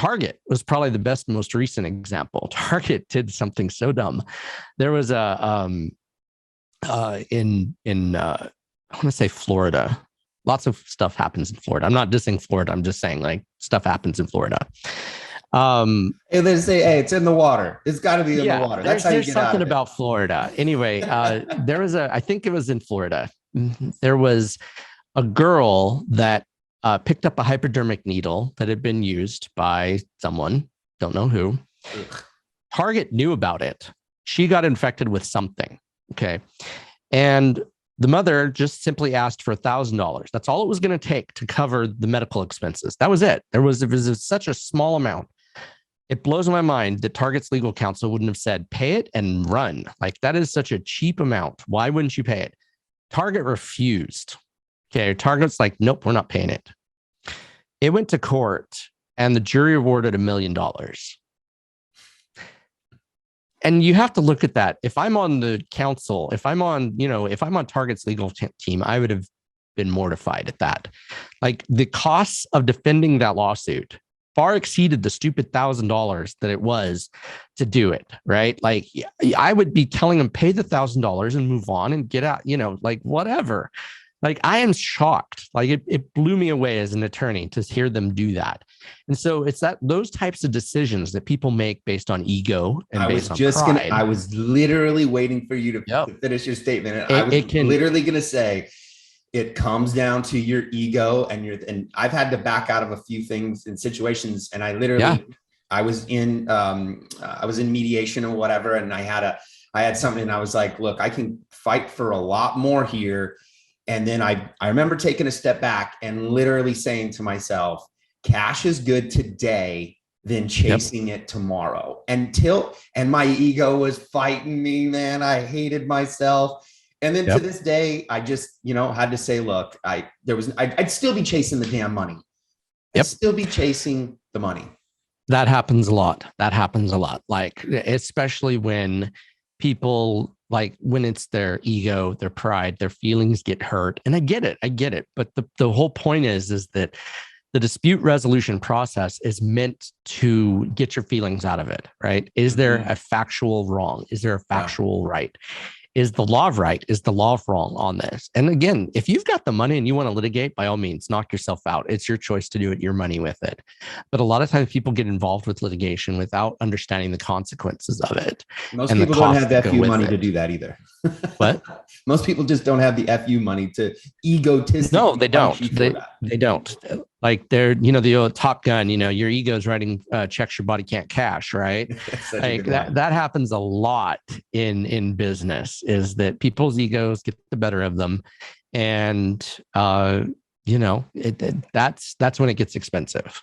Target was probably the best, most recent example. Target did something so dumb. There was I want to say Florida. Lots of stuff happens in Florida. I'm not dissing Florida. I'm just saying like stuff happens in Florida. Hey, they say, hey, it's in the water. It's got to be in the Yeah, water. That's how you there's get out something of it. about Florida. Anyway, there was I think it was in Florida. There was a girl that picked up a hypodermic needle that had been used by someone, don't know who. Ugh. Target knew about it. She got infected with something. Okay. And the mother just simply asked for $1,000. That's all it was going to take to cover the medical expenses. That was it. It was such a small amount. It blows my mind that Target's legal counsel wouldn't have said, pay it and run. Like that is such a cheap amount. Why wouldn't you pay it? Target refused. Okay. Target's like, nope, we're not paying it. It went to court and the jury awarded $1 million. And you have to look at that. If I'm on the council, if I'm on Target's legal team, I would have been mortified at that. Like the costs of defending that lawsuit far exceeded the stupid $1,000 that it was to do it. Right. Like I would be telling them, pay the $1,000 and move on and get out, like whatever. Like I am shocked. Like it blew me away as an attorney to hear them do that. And so it's those types of decisions that people make based on ego and based on pride. I was literally waiting for you to finish your statement. And I was literally going to say, it comes down to your ego and I've had to back out of a few things in situations. And I literally, I was in mediation or whatever. And I had something and I was like, look, I can fight for a lot more here. And then I remember taking a step back and literally saying to myself, cash is good today than chasing it tomorrow. And my ego was fighting me, man. I hated myself. And then to this day, I just, had to say, look, I'd still be chasing the damn money. I'd still be chasing the money. That happens a lot. Like, especially when people, like when it's their ego, their pride, their feelings get hurt. And I get it. But the whole point is that the dispute resolution process is meant to get your feelings out of it, right? Is there a factual wrong? Is there a factual right? Is the law right? Is the law wrong on this? And again, if you've got the money and you want to litigate, by all means, knock yourself out. It's your choice to do it, your money with it. But a lot of times people get involved with litigation without understanding the consequences of it. Most people don't have the FU money to do that either. What? Most people just don't have the FU money to egotistically. No, they don't. They don't. Like they're, the old Top Gun, your ego's writing checks your body can't cash, right? Like that happens a lot in business, is that people's egos get the better of them. And, that's when it gets expensive.